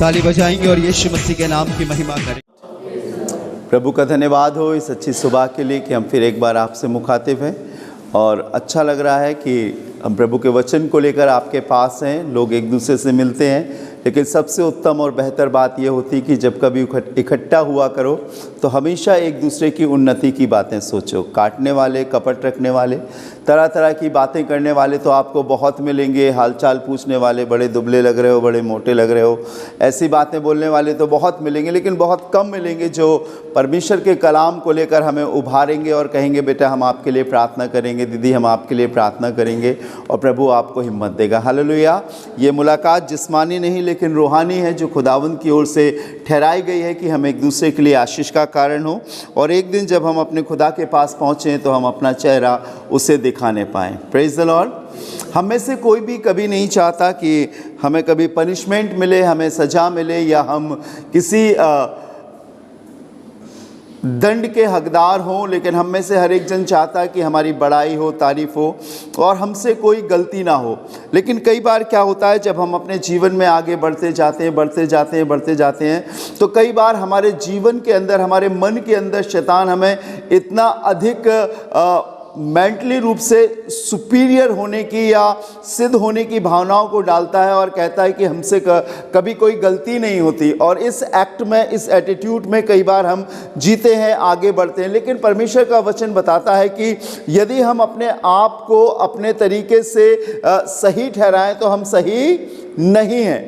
ताली बजाएंगे और यीशु मसीह के नाम की महिमा करें। प्रभु का धन्यवाद हो इस अच्छी सुबह के लिए कि हम फिर एक बार आपसे मुखातिब हैं और अच्छा लग रहा है कि हम प्रभु के वचन को लेकर आपके पास हैं। लोग एक दूसरे से मिलते हैं, लेकिन सबसे उत्तम और बेहतर बात यह होती है कि जब कभी इकट्ठा हुआ करो तो हमेशा एक दूसरे की उन्नति की बातें सोचो। काटने वाले, कपट रखने वाले, तरह तरह की बातें करने वाले तो आपको बहुत मिलेंगे। हालचाल पूछने वाले, बड़े दुबले लग रहे हो, बड़े मोटे लग रहे हो, ऐसी बातें बोलने वाले तो बहुत मिलेंगे, लेकिन बहुत कम मिलेंगे जो परमेश्वर के कलाम को लेकर हमें उभारेंगे और कहेंगे बेटा हम आपके लिए प्रार्थना करेंगे, दीदी हम आपके लिए प्रार्थना करेंगे, और प्रभु आपको हिम्मत देगा। हालेलुया। ये मुलाकात जिस्मानी नहीं लेकिन रूहानी है, जो खुदावंद की ओर से ठहराई गई है कि हम एक दूसरे के लिए आशीष का कारण हो, और एक दिन जब हम अपने खुदा के पास पहुँचें तो हम अपना चेहरा उसे दिखाने पाएँ। Praise the Lord. हम में से कोई भी कभी नहीं चाहता कि हमें कभी पनिशमेंट मिले, हमें सज़ा मिले, या हम किसी दंड के हकदार हों, लेकिन हम में से हर एक जन चाहता है कि हमारी बड़ाई हो, तारीफ़ हो और हमसे कोई गलती ना हो। लेकिन कई बार क्या होता है, जब हम अपने जीवन में आगे बढ़ते जाते हैं तो कई बार हमारे जीवन के अंदर, हमारे मन के अंदर शैतान हमें इतना अधिक मेंटली रूप से सुपीरियर होने की या सिद्ध होने की भावनाओं को डालता है और कहता है कि हमसे कभी कोई गलती नहीं होती, और इस एक्ट में, इस एटीट्यूड में कई बार हम जीते हैं, आगे बढ़ते हैं। लेकिन परमेश्वर का वचन बताता है कि यदि हम अपने आप को अपने तरीके से सही ठहराएं तो हम सही नहीं हैं,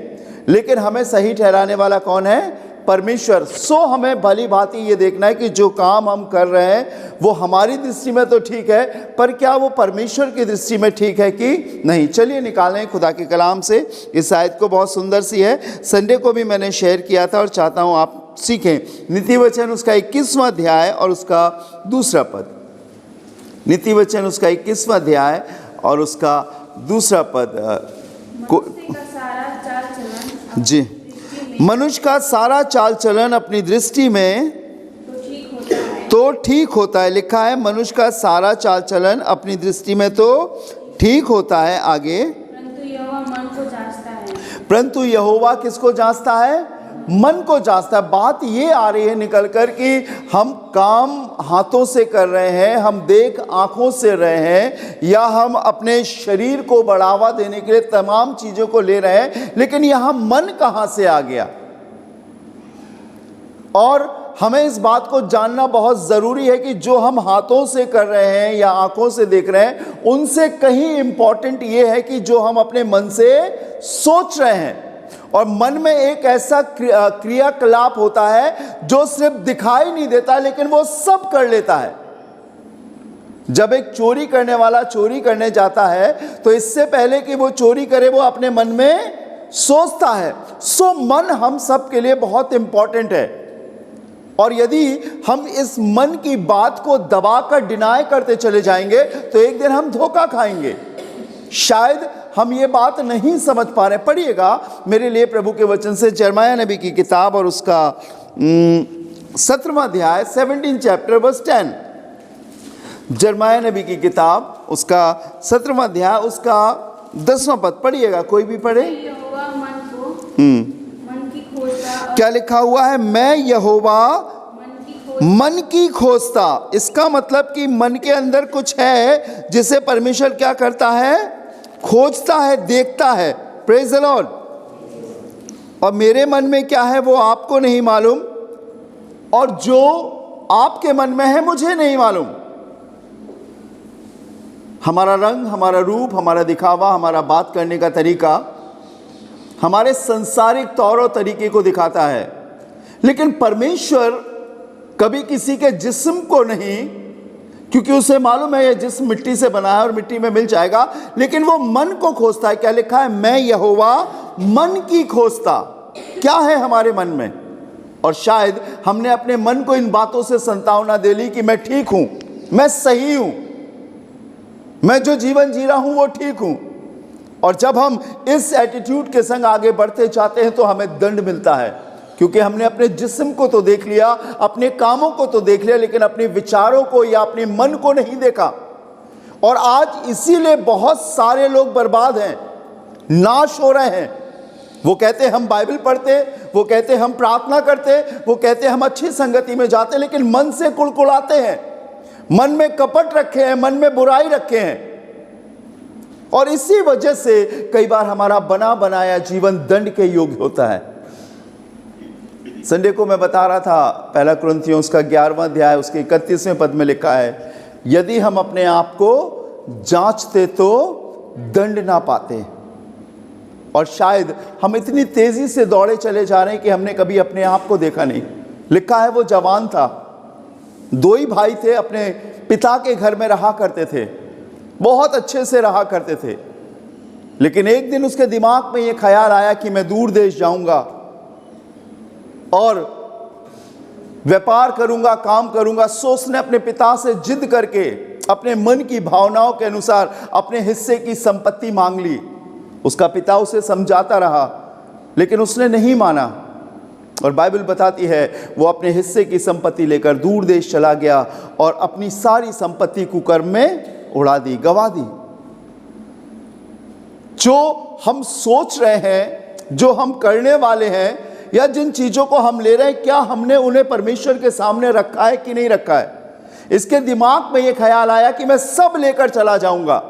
लेकिन हमें सही ठहराने वाला कौन है? परमेश्वर। सो हमें भली भांति ये देखना है कि जो काम हम कर रहे हैं वो हमारी दृष्टि में तो ठीक है, पर क्या वो परमेश्वर की दृष्टि में ठीक है कि नहीं। चलिए निकालें खुदा के कलाम से। इस आयत को बहुत सुंदर सी है, संडे को भी मैंने शेयर किया था और चाहता हूँ आप सीखें। नीति वचन उसका 21वां अध्याय और उसका दूसरा पद। नीति वचन उसका 21वां अध्याय और उसका दूसरा पद। जी, मनुष्य का सारा चाल चलन अपनी दृष्टि में तो ठीक होता है। लिखा है मनुष्य का सारा चाल चलन अपनी दृष्टि में तो ठीक होता है। आगे, परंतु यहोवा मन को जांचता है। परंतु यहोवा किसको जांचता है? मन को जांचता है। बात ये आ रही है निकल कर कि हम काम हाथों से कर रहे हैं, हम देख आंखों से रहे हैं, या हम अपने शरीर को बढ़ावा देने के लिए तमाम चीज़ों को ले रहे हैं, लेकिन यहाँ मन कहाँ से आ गया? और हमें इस बात को जानना बहुत ज़रूरी है कि जो हम हाथों से कर रहे हैं या आंखों से देख रहे हैं, उनसे कहीं इम्पॉर्टेंट ये है कि जो हम अपने मन से सोच रहे हैं। और मन में एक ऐसा क्रियाकलाप होता है जो सिर्फ दिखाई नहीं देता, लेकिन वो सब कर लेता है। जब एक चोरी करने वाला चोरी करने जाता है तो इससे पहले कि वो चोरी करे वो अपने मन में सोचता है। सो मन हम सब के लिए बहुत इंपॉर्टेंट है, और यदि हम इस मन की बात को दबाकर डिनाई करते चले जाएंगे तो एक दिन हम धोखा खाएंगे। शायद हम ये बात नहीं समझ पा रहे। पढ़िएगा मेरे लिए प्रभु के वचन से यिर्मयाह नबी की किताब और उसका 17वां अध्याय 17 चैप्टर वर्स 10। यिर्मयाह नबी की किताब उसका 17वां अध्याय उसका 10वां पद पढ़िएगा, कोई भी पढ़े। यहोवा मन की खोजता। क्या लिखा हुआ है? मैं यहोवा मन की खोजता। इसका मतलब कि मन के अंदर कुछ है जिसे परमेश्वर क्या करता है? खोजता है, देखता है। Praise the Lord. और मेरे मन में क्या है वो आपको नहीं मालूम, और जो आपके मन में है मुझे नहीं मालूम। हमारा रंग, हमारा रूप, हमारा दिखावा, हमारा बात करने का तरीका हमारे संसारिक तौर और तरीके को दिखाता है, लेकिन परमेश्वर कभी किसी के जिस्म को नहीं, क्योंकि उसे मालूम है यह जिस्म मिट्टी से बना है और मिट्टी में मिल जाएगा, लेकिन वो मन को खोजता है। क्या लिखा है? मैं यहोवा मन की खोजता। क्या है हमारे मन में? और शायद हमने अपने मन को इन बातों से संतावना दे ली कि मैं ठीक हूं, मैं सही हूं, मैं जो जीवन जी रहा हूं वो ठीक हूं। और जब हम इस एटीट्यूड के संग आगे बढ़ते जाते हैं तो हमें दंड मिलता है, क्योंकि हमने अपने जिस्म को तो देख लिया, अपने कामों को तो देख लिया, लेकिन अपने विचारों को या अपने मन को नहीं देखा। और आज इसीलिए बहुत सारे लोग बर्बाद हैं, नाश हो रहे हैं, वो कहते हम बाइबल पढ़ते, वो कहते हम प्रार्थना करते, वो कहते हम अच्छी संगति में जाते, लेकिन मन से कुड़कुड़ाते हैं, मन में कपट रखे हैं, मन में बुराई रखे हैं। और इसी वजह से कई बार हमारा बना बनाया जीवन दंड के योग्य होता है। संडे को मैं बता रहा था, पहला कुरिन्थियों उसका 11वां अध्याय उसके 31वें पद में लिखा है, यदि हम अपने आप को जांचते तो दंड ना पाते। और शायद हम इतनी तेजी से दौड़े चले जा रहे हैं कि हमने कभी अपने आप को देखा नहीं। लिखा है वो जवान था, 2 ही भाई थे, अपने पिता के घर में रहा करते थे, बहुत अच्छे से रहा करते थे। लेकिन एक दिन उसके दिमाग में ये ख्याल आया कि मैं दूर देश जाऊंगा और व्यापार करूंगा, काम करूंगा। सो उसने अपने पिता से जिद करके अपने मन की भावनाओं के अनुसार अपने हिस्से की संपत्ति मांग ली। उसका पिता उसे समझाता रहा, लेकिन उसने नहीं माना। और बाइबल बताती है वो अपने हिस्से की संपत्ति लेकर दूर देश चला गया और अपनी सारी संपत्ति कुकर्म में उड़ा दी, गवा दी। जो हम सोच रहे हैं, जो हम करने वाले हैं, या जिन चीजों को हम ले रहे हैं, क्या हमने उन्हें परमेश्वर के सामने रखा है कि नहीं रखा है। इसके दिमाग में यह ख्याल आया कि मैं सब लेकर चला जाऊंगा।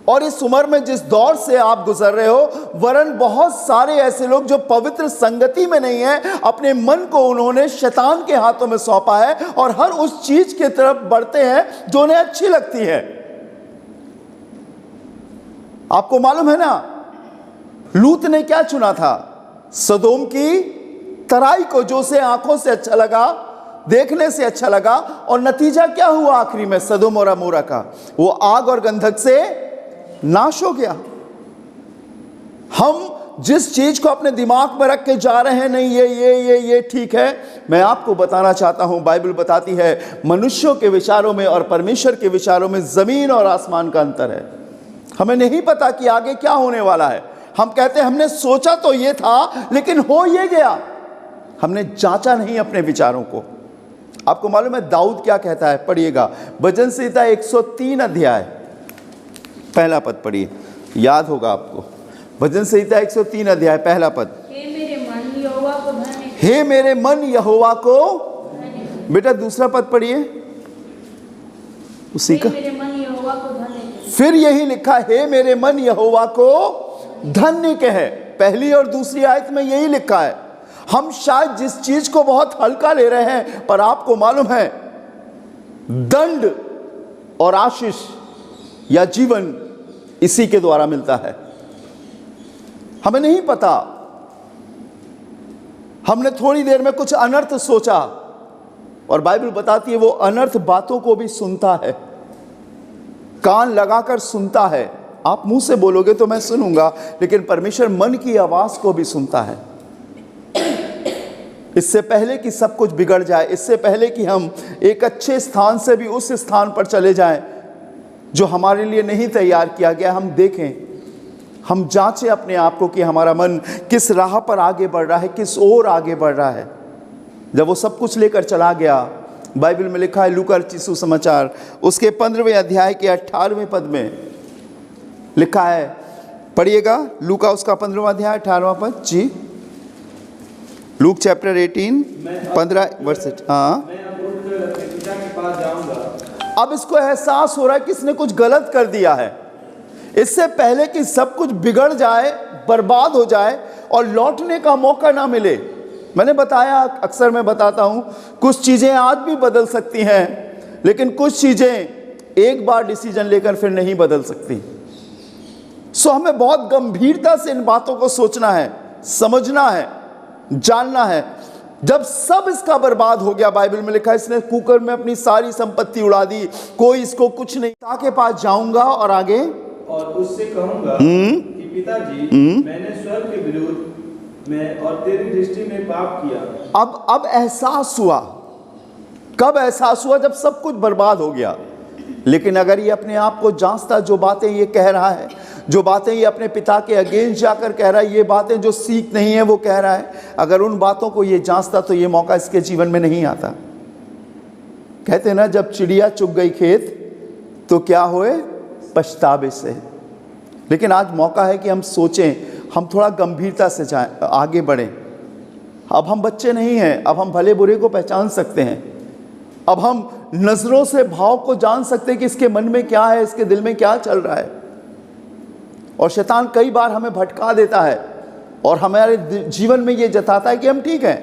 और इस उम्र में जिस दौर से आप गुजर रहे हो, वरन बहुत सारे ऐसे लोग जो पवित्र संगति में नहीं है, अपने मन को उन्होंने शैतान के हाथों में सौंपा है और हर उस चीज की तरफ बढ़ते हैं जो उन्हें अच्छी लगती है। आपको मालूम है ना, लूत ने क्या चुना था? सदोम की तराई को, जो उसे आंखों से अच्छा लगा, देखने से अच्छा लगा। और नतीजा क्या हुआ आखिरी में सदोम और अमोरा का? वो आग और गंधक से नाश हो गया। हम जिस चीज को अपने दिमाग में रख के जा रहे हैं, नहीं ये ठीक है, मैं आपको बताना चाहता हूं, बाइबल बताती है मनुष्यों के विचारों में और परमेश्वर के विचारों में जमीन और आसमान का अंतर है। हमें नहीं पता कि आगे क्या होने वाला है। हम कहते हैं हमने सोचा तो ये था, लेकिन हो ये गया। हमने जांचा नहीं अपने विचारों को। आपको मालूम है दाऊद क्या कहता है? पढ़िएगा, भजन संहिता 103 अध्याय पहला पद पढ़िए, याद होगा आपको। भजन संहिता 103 अध्याय पहला पद, हे मेरे मन यहोवा को धन्य, हे मेरे मन यहोवा को। बेटा दूसरा पद पढ़िए उसी का, मेरे मन यहोवा को धन्य। फिर यही लिखा, हे मेरे मन यहोवा को धन्य कहे। पहली और दूसरी आयत में यही लिखा है। हम शायद जिस चीज को बहुत हल्का ले रहे हैं, पर आपको मालूम है दंड और आशीष या जीवन इसी के द्वारा मिलता है। हमें नहीं पता, हमने थोड़ी देर में कुछ अनर्थ सोचा, और बाइबल बताती है वो अनर्थ बातों को भी सुनता है, कान लगाकर सुनता है। आप मुंह से बोलोगे तो मैं सुनूंगा, लेकिन परमेश्वर मन की आवाज को भी सुनता है। इससे पहले कि सब कुछ बिगड़ जाए, इससे पहले कि हम एक अच्छे स्थान से भी उस स्थान पर चले जाएं जो हमारे लिए नहीं तैयार किया गया, हम देखें, हम जांचें अपने आप को कि हमारा मन किस राह पर आगे बढ़ रहा है, किस ओर आगे बढ़ रहा है। जब वो सब कुछ लेकर चला गया, बाइबल में लिखा है लूका रचित सुसमाचार उसके 15वें अध्याय के 18वें पद में लिखा है, पढ़िएगा, लूका उसका 15वां अध्याय 18वां पद जी। लूक चैप्टर 18 15 वर्ष। हाँ, अब इसको एहसास हो रहा है कि इसने कुछ गलत कर दिया है। इससे पहले कि सब कुछ बिगड़ जाए, बर्बाद हो जाए और लौटने का मौका ना मिले। मैंने बताया, अक्सर मैं बताता हूं, कुछ चीजें आज भी बदल सकती हैं, लेकिन कुछ चीजें एक बार डिसीजन लेकर फिर नहीं बदल सकती। सो हमें बहुत गंभीरता से इन बातों को सोचना है, समझना है, जानना है। जब सब इसका बर्बाद हो गया, बाइबल में लिखा है इसने कुकर में अपनी सारी संपत्ति उड़ा दी, कोई इसको कुछ नहीं। पिता के पास जाऊंगा और आगे और उससे कहूंगा कि पिताजी, मैंने स्वर्ग के विरुद्ध में और तेरी दृष्टि में पाप किया। अब एहसास हुआ। कब एहसास हुआ? जब सब कुछ बर्बाद हो गया। लेकिन अगर ये अपने आप को जांचता, जो बातें ये कह रहा है, जो बातें ये अपने पिता के अगेंस्ट जाकर कह रहा है, ये बातें जो सीख नहीं है वो कह रहा है, अगर उन बातों को ये जांचता तो ये मौका इसके जीवन में नहीं आता। कहते ना, जब चिड़िया चुग गई खेत तो क्या होए? पछतावे से। लेकिन आज मौका है कि हम सोचें हम थोड़ा गंभीरता से जाएं, आगे बढ़ें। अब हम बच्चे नहीं हैं, अब हम भले बुरे को पहचान सकते हैं। अब हम नजरों से भाव को जान सकते हैं कि इसके मन में क्या है, इसके दिल में क्या चल रहा है। और शैतान कई बार हमें भटका देता है और हमारे जीवन में ये जताता है कि हम ठीक हैं।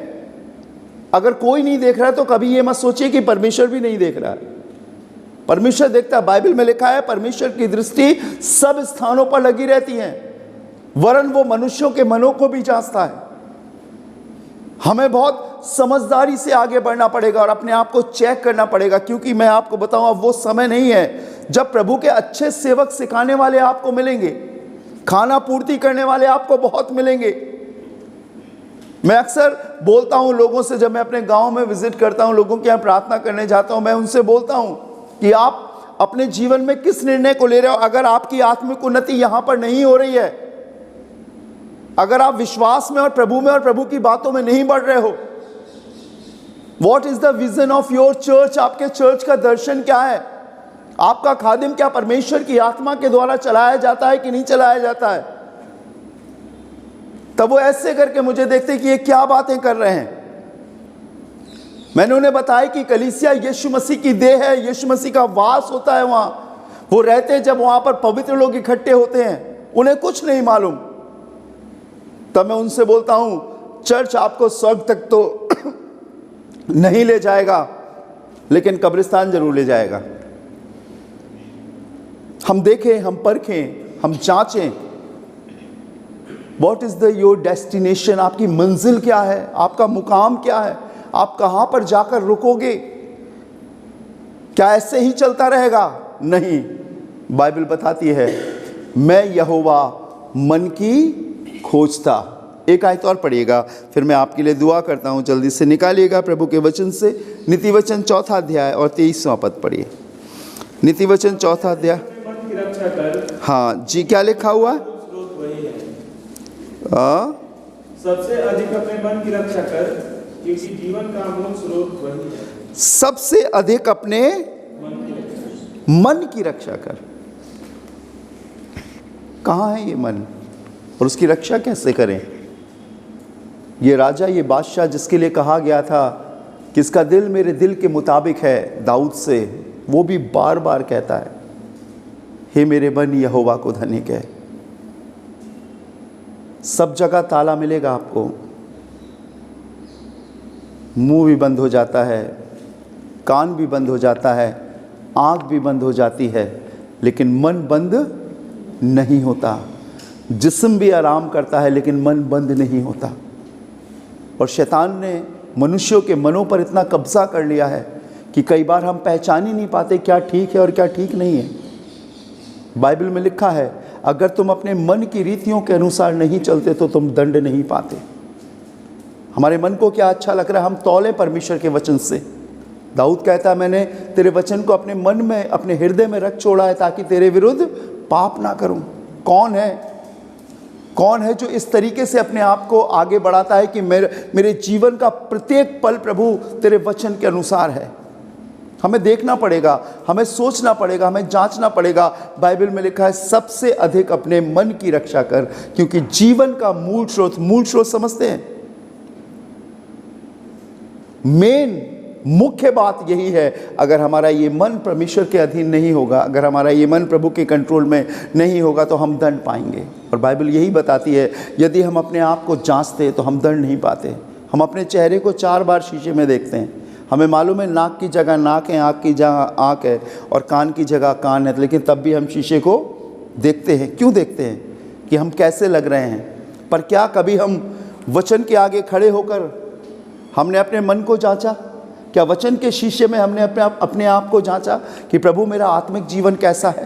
अगर कोई नहीं देख रहा है तो कभी ये मत सोचिए कि परमेश्वर भी नहीं देख रहा है। परमेश्वर देखता है। बाइबल में लिखा है परमेश्वर की दृष्टि सब स्थानों पर लगी रहती है, वरन वो मनुष्यों के मनों को भी जांचता है। हमें बहुत समझदारी से आगे बढ़ना पड़ेगा और अपने आप को चेक करना पड़ेगा, क्योंकि मैं आपको बताऊं अब वो समय नहीं है जब प्रभु के अच्छे सेवक सिखाने वाले आपको मिलेंगे, खाना पूर्ति करने वाले आपको बहुत मिलेंगे। मैं अक्सर बोलता हूं लोगों से, जब मैं अपने गांव में विजिट करता हूं, लोगों के यहाँ प्रार्थना करने जाता हूं, मैं उनसे बोलता हूं कि आप अपने जीवन में किस निर्णय को ले रहे हो। अगर आपकी आत्मिक उन्नति यहां पर नहीं हो रही है, अगर आप विश्वास में और प्रभु की बातों में नहीं बढ़ रहे हो, what is the vision of your church? आपके चर्च का दर्शन क्या है? आपका खादिम क्या परमेश्वर की आत्मा के द्वारा चलाया जाता है कि नहीं चलाया जाता है? तब वो ऐसे करके मुझे देखते कि ये क्या बातें कर रहे हैं। मैंने उन्हें बताया कि कलीसिया यीशु मसीह की देह है, यीशु मसीह का वास होता है वहां, वो रहते हैं। जब वहां पर पवित्र लोग इकट्ठे होते हैं, उन्हें कुछ नहीं मालूम। तब मैं उनसे बोलता हूं चर्च आपको स्वर्ग तक तो नहीं ले जाएगा, लेकिन कब्रिस्तान जरूर ले जाएगा। हम देखें, हम परखें, हम जांचें। What is the your destination? आपकी मंजिल क्या है? आपका मुकाम क्या है? आप कहां पर जाकर रुकोगे? क्या ऐसे ही चलता रहेगा? नहीं, बाइबल बताती है मैं यहोवा मन की खोजता। एक आयत और पढ़िएगा, फिर मैं आपके लिए दुआ करता हूं। जल्दी से निकालिएगा प्रभु के वचन से नीति वचन 4 अध्याय और 23वां पद पढ़िए। नीति वचन 4 अध्याय। मन की रक्षा कर। हाँ जी, क्या लिखा हुआ? स्रोत वही है। सबसे अधिक अपने मन की रक्षा कर, क्योंकि जीवन का मूल स्रोत वही है। सबसे अधिक अपने मन की रक्षा कर। कहाँ है ये मन और उसकी रक्षा कैसे करें? ये राजा, ये बादशाह जिसके लिए कहा गया था कि इसका दिल मेरे दिल के मुताबिक है, दाऊद से, वो भी बार बार कहता है हे मेरे मन यहोवा को धन्य है। सब जगह ताला मिलेगा आपको, मुंह भी बंद हो जाता है, कान भी बंद हो जाता है, आंख भी बंद हो जाती है, लेकिन मन बंद नहीं होता। जिस्म भी आराम करता है लेकिन मन बंद नहीं होता। और शैतान ने मनुष्यों के मनों पर इतना कब्जा कर लिया है कि कई बार हम पहचान ही नहीं पाते क्या ठीक है और क्या ठीक नहीं है। बाइबल में लिखा है अगर तुम अपने मन की रीतियों के अनुसार नहीं चलते तो तुम दंड नहीं पाते। हमारे मन को क्या अच्छा लग रहा है हम तौले परमेश्वर के वचन से। दाऊद कहता है मैंने तेरे वचन को अपने मन में, अपने हृदय में रख छोड़ा है ताकि तेरे विरुद्ध पाप ना करूं। कौन है जो इस तरीके से अपने आप को आगे बढ़ाता है कि मेरे जीवन का प्रत्येक पल प्रभु तेरे वचन के अनुसार है? हमें देखना पड़ेगा, हमें सोचना पड़ेगा, हमें जांचना पड़ेगा। बाइबल में लिखा है सबसे अधिक अपने मन की रक्षा कर, क्योंकि जीवन का मूल स्रोत समझते हैं। मुख्य बात यही है, अगर हमारा ये मन परमेश्वर के अधीन नहीं होगा, अगर हमारा ये मन प्रभु के कंट्रोल में नहीं होगा तो हम दंड पाएंगे। और बाइबल यही बताती है यदि हम अपने आप को जांचते तो हम दंड नहीं पाते। हम अपने चेहरे को 4 बार शीशे में देखते हैं, हमें मालूम है नाक की जगह नाक है, आँख की जगह आँख है और कान की जगह कान है, लेकिन तब भी हम शीशे को देखते हैं। क्यों देखते हैं? कि हम कैसे लग रहे हैं। पर क्या कभी हम वचन के आगे खड़े होकर हमने अपने मन को जांचा? क्या वचन के शीशे में हमने अपने आप को जांचा कि प्रभु मेरा आत्मिक जीवन कैसा है?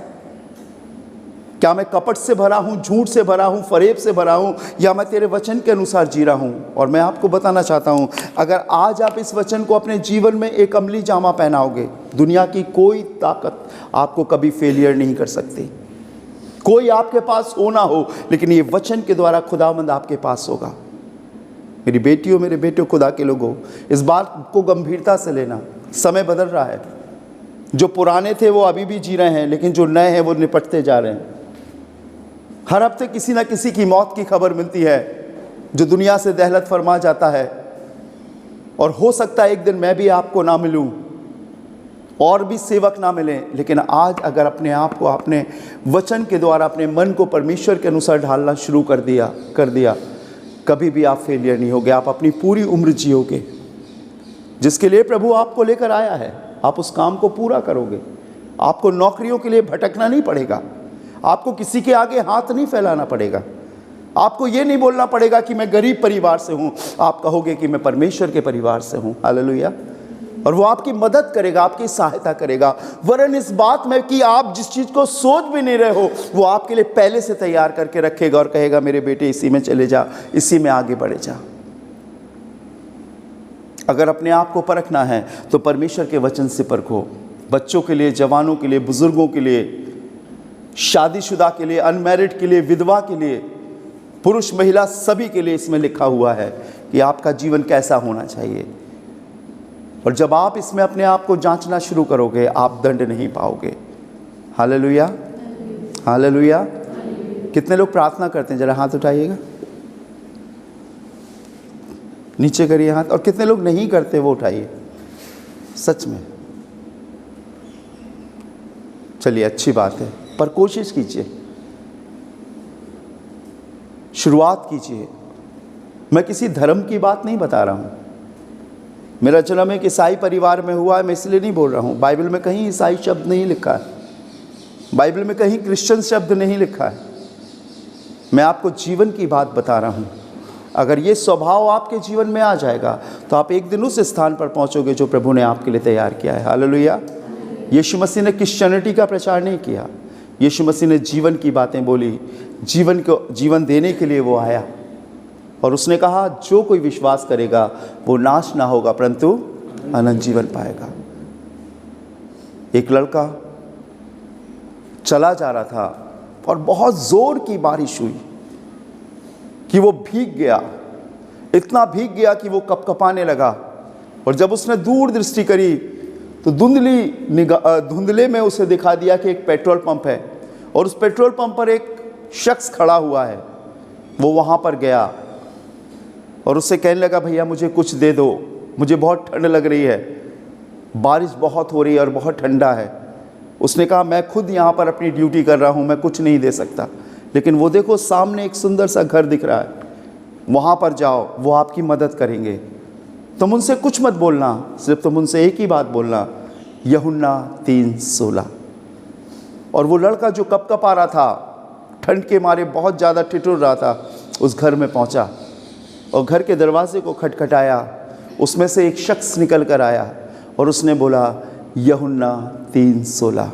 क्या मैं कपट से भरा हूँ, झूठ से भरा हूँ, फरेब से भरा हूँ, या मैं तेरे वचन के अनुसार जी रहा हूँ? और मैं आपको बताना चाहता हूँ अगर आज आप इस वचन को अपने जीवन में एक अमली जामा पहनाओगे, दुनिया की कोई ताकत आपको कभी फेलियर नहीं कर सकती। कोई आपके पास हो ना हो, लेकिन ये वचन के द्वारा खुदावंद आपके पास होगा। मेरी बेटियों, मेरे बेटों, खुदा के लोगों, इस बात को गंभीरता से लेना। समय बदल रहा है। जो पुराने थे वो अभी भी जी रहे हैं, लेकिन जो नए हैं वो निपटते जा रहे हैं। हर हफ्ते किसी ना किसी की मौत की खबर मिलती है जो दुनिया से दहलत फरमा जाता है। और हो सकता है एक दिन मैं भी आपको ना मिलूं और भी सेवक ना मिलें, लेकिन आज अगर अपने आप को अपने वचन के द्वारा अपने मन को परमेश्वर के अनुसार ढालना शुरू कर दिया, कभी भी आप फेलियर नहीं होगे। आप अपनी पूरी उम्र जियोगे। जिसके लिए प्रभु आपको लेकर आया है, आप उस काम को पूरा करोगे। आपको नौकरियों के लिए भटकना नहीं पड़ेगा। आपको किसी के आगे हाथ नहीं फैलाना पड़ेगा। आपको ये नहीं बोलना पड़ेगा कि मैं गरीब परिवार से हूँ। आप कहोगे कि मैं परमेश्वर के परिवार से हूँ। हालेलुया। और वो आपकी मदद करेगा, आपकी सहायता करेगा। वरन इस बात में कि आप जिस चीज़ को सोच भी नहीं रहे हो, वो आपके लिए पहले से तैयार करके रखेगा और कहेगा मेरे बेटे इसी में चले जा, इसी में आगे बढ़े जा। अगर अपने आप को परखना है तो परमेश्वर के वचन से परखो। बच्चों के लिए, जवानों के लिए, बुजुर्गों के लिए, शादीशुदा के लिए, अनमैरिड के लिए, विधवा के लिए, पुरुष महिला सभी के लिए इसमें लिखा हुआ है कि आपका जीवन कैसा होना चाहिए। और जब आप इसमें अपने आप को जांचना शुरू करोगे, आप दंड नहीं पाओगे। Hallelujah, hallelujah. कितने लोग प्रार्थना करते हैं? जरा हाथ उठाइएगा, नीचे करिए हाथ। और कितने लोग नहीं करते वो उठाइए। सच में चलिए, अच्छी बात है, पर कोशिश कीजिए, शुरुआत कीजिए। मैं किसी धर्म की बात नहीं बता रहा हूँ। मेरा जन्म एक ईसाई परिवार में हुआ है, मैं इसलिए नहीं बोल रहा हूँ। बाइबल में कहीं ईसाई शब्द नहीं लिखा है, बाइबल में कहीं क्रिश्चियन शब्द नहीं लिखा है। मैं आपको जीवन की बात बता रहा हूँ। अगर ये स्वभाव आपके जीवन में आ जाएगा तो आप एक दिन उस स्थान पर पहुँचोगे जो प्रभु ने आपके लिए तैयार किया है। हालेलुया। यीशु मसीह ने क्रिश्चियनिटी का प्रचार नहीं किया। यीशु मसीह ने जीवन की बातें बोली। जीवन देने के लिए वो आया और उसने कहा जो कोई विश्वास करेगा वो नाश ना होगा परंतु अनंत जीवन पाएगा। एक लड़का चला जा रहा था और बहुत जोर की बारिश हुई कि वो भीग गया। इतना भीग गया कि वो कपकपाने लगा। और जब उसने दूर दृष्टि करी तो धुंधले में उसे दिखा दिया कि एक पेट्रोल पंप है और उस पेट्रोल पंप पर एक शख्स खड़ा हुआ है। वो वहाँ पर गया और उससे कहने लगा भैया मुझे कुछ दे दो, मुझे बहुत ठंड लग रही है, बारिश बहुत हो रही है और बहुत ठंडा है। उसने कहा मैं खुद यहाँ पर अपनी ड्यूटी कर रहा हूँ, मैं कुछ नहीं दे सकता। लेकिन वो देखो सामने एक सुंदर सा घर दिख रहा है, वहाँ पर जाओ, वो आपकी मदद करेंगे। तुम उनसे कुछ मत बोलना, सिर्फ तुम उनसे एक ही बात बोलना, यूहन्ना 3:16। और वो लड़का जो कप आ रहा था, ठंड के मारे बहुत ज़्यादा ठिठुर रहा था, उस घर में पहुँचा और घर के दरवाजे को खटखटाया। उसमें से एक शख्स निकल कर आया और उसने बोला यूहन्ना 3:16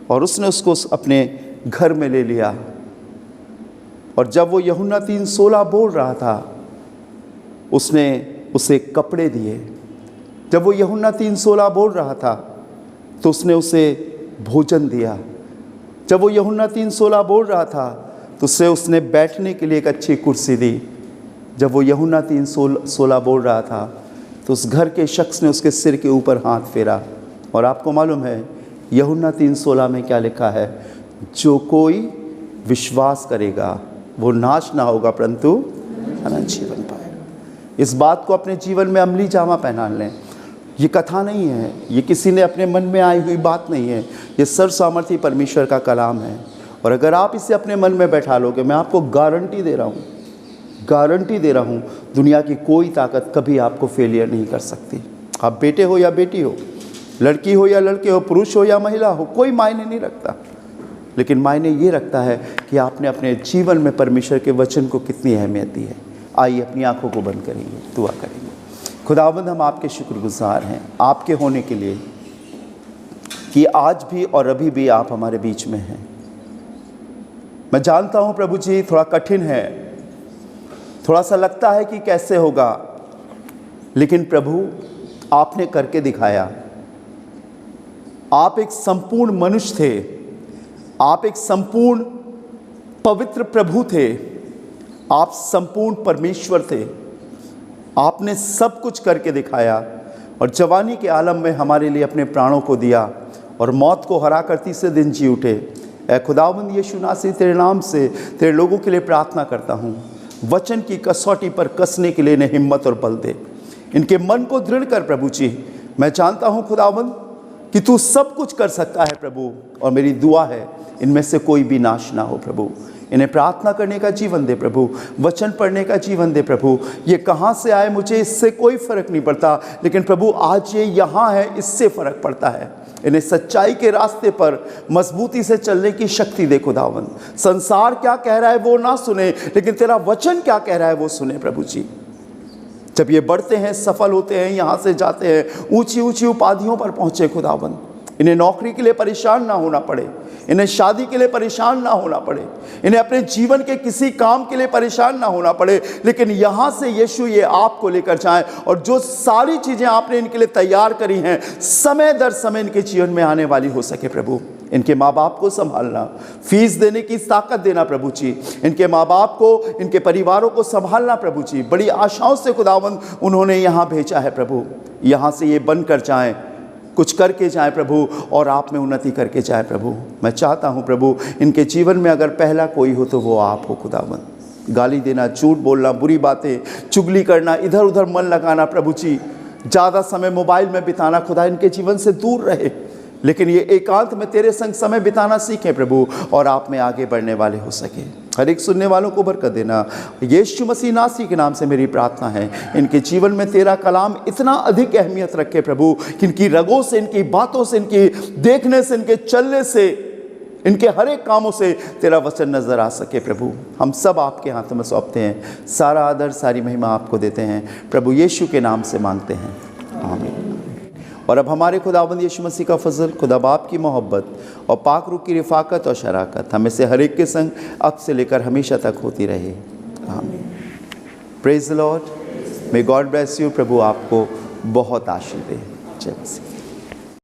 और उसने उसको अपने घर में ले लिया। और जब वो यूहन्ना 3:16 बोल रहा था उसने उसे कपड़े दिए। जब वो यूहन्ना 3:16 बोल रहा था तो उसने उसे भोजन दिया। जब वो यूहन्ना 3:16 बोल रहा था तो उसने बैठने के लिए एक अच्छी कुर्सी दी। जब वो यूहन्ना 3:16 बोल रहा था तो उस घर के शख्स ने उसके सिर के ऊपर हाथ फेरा। और आपको मालूम है यूहन्ना 3:16 में क्या लिखा है? जो कोई विश्वास करेगा वो नाश ना होगा परंतु अनंत जीवन पाएगा। इस बात को अपने जीवन में अमली जामा पहना लें। ये कथा नहीं है, ये किसी ने अपने मन में आई हुई बात नहीं है, ये सर्वसामर्थी परमेश्वर का कलाम है। और अगर आप इसे अपने मन में बैठा लोगे, मैं आपको गारंटी दे रहा हूँ, गारंटी दे रहा हूँ, दुनिया की कोई ताकत कभी आपको फेलियर नहीं कर सकती। आप बेटे हो या बेटी हो, लड़की हो या लड़के हो, पुरुष हो या महिला हो, कोई मायने नहीं रखता। लेकिन मायने ये रखता है कि आपने अपने जीवन में परमेश्वर के वचन को कितनी अहमियत दी है। आइए अपनी आंखों को बंद करेंगे, दुआ करेंगे। खुदावंद हम आपके शुक्रगुजार हैं आपके होने के लिए कि आज भी और अभी भी आप हमारे बीच में हैं। मैं जानता हूँ प्रभु जी थोड़ा कठिन है, थोड़ा सा लगता है कि कैसे होगा, लेकिन प्रभु आपने करके दिखाया। आप एक संपूर्ण मनुष्य थे, आप एक संपूर्ण पवित्र प्रभु थे, आप संपूर्ण परमेश्वर थे। आपने सब कुछ करके दिखाया और जवानी के आलम में हमारे लिए अपने प्राणों को दिया और मौत को हरा कर तीसरे दिन जी उठे। ऐ खुदावंद यीशु नासरी तेरे नाम से तेरे लोगों के लिए प्रार्थना करता हूँ, वचन की कसौटी पर कसने के लिए इन्हें हिम्मत और बल दे, इनके मन को दृढ़ कर प्रभु जी। मैं जानता हूँ खुदावंद कि तू सब कुछ कर सकता है प्रभु, और मेरी दुआ है इनमें से कोई भी नाश ना हो प्रभु। इन्हें प्रार्थना करने का जीवन दे प्रभु, वचन पढ़ने का जीवन दे प्रभु। ये कहाँ से आए मुझे इससे कोई फ़र्क नहीं पड़ता, लेकिन प्रभु आज ये यहाँ है, इससे फ़र्क पड़ता है। इन्हें सच्चाई के रास्ते पर मजबूती से चलने की शक्ति दे खुदावंद। संसार क्या कह रहा है वो ना सुने, लेकिन तेरा वचन क्या कह रहा है वो सुने प्रभु जी। जब ये बढ़ते हैं, सफल होते हैं, यहाँ से जाते हैं, ऊंची ऊंची उपाधियों पर पहुँचे खुदावंद, इन्हें नौकरी के लिए परेशान ना होना पड़े, इन्हें शादी के लिए परेशान ना होना पड़े, इन्हें अपने जीवन के किसी काम के लिए परेशान ना होना पड़े, लेकिन यहाँ से यीशु ये आपको लेकर जाएं, और जो सारी चीज़ें आपने इनके लिए तैयार करी हैं समय दर समय इनके जीवन में आने वाली हो सके प्रभु। इनके माँ बाप को संभालना, फीस देने की ताकत देना प्रभु जी, इनके माँ बाप को, इनके परिवारों को संभालना प्रभु जी। बड़ी आशाओं से खुदावंद उन्होंने यहाँ भेजा है प्रभु, यहाँ से ये बनकर जाएं, कुछ करके जाए प्रभु, और आप में उन्नति करके जाए प्रभु। मैं चाहता हूँ प्रभु इनके जीवन में अगर पहला कोई हो तो वो आप हो खुदावंद। गाली देना, झूठ बोलना, बुरी बातें, चुगली करना, इधर उधर मन लगाना प्रभु जी, ज़्यादा समय मोबाइल में बिताना खुदा इनके जीवन से दूर रहे, लेकिन ये एकांत में तेरे संग समय बिताना सीखें प्रभु, और आप में आगे बढ़ने वाले हो सके। हर एक सुनने वालों को बरकत देना, यीशु मसीह नासरी के नाम से मेरी प्रार्थना है। इनके जीवन में तेरा कलाम इतना अधिक अहमियत रखे प्रभु कि इनकी रगों से, इनकी बातों से, इनकी देखने से, इनके चलने से, इनके हर एक कामों से तेरा वचन नजर आ सके प्रभु। हम सब आपके हाथों में सौंपते हैं, सारा आदर सारी महिमा आपको देते हैं प्रभु, यीशु के नाम से मांगते हैं, आमीन। और अब हमारे खुदावंद यीशु मसीह का फजल, खुदा बाप की मोहब्बत और पाक रूह की रिफाकत और शराकत हमें से हर एक के संग अब से लेकर हमेशा तक होती रहे, आमीन। Praise the Lord, may God bless you. प्रभु आपको बहुत आशीष दे। जय मसीह।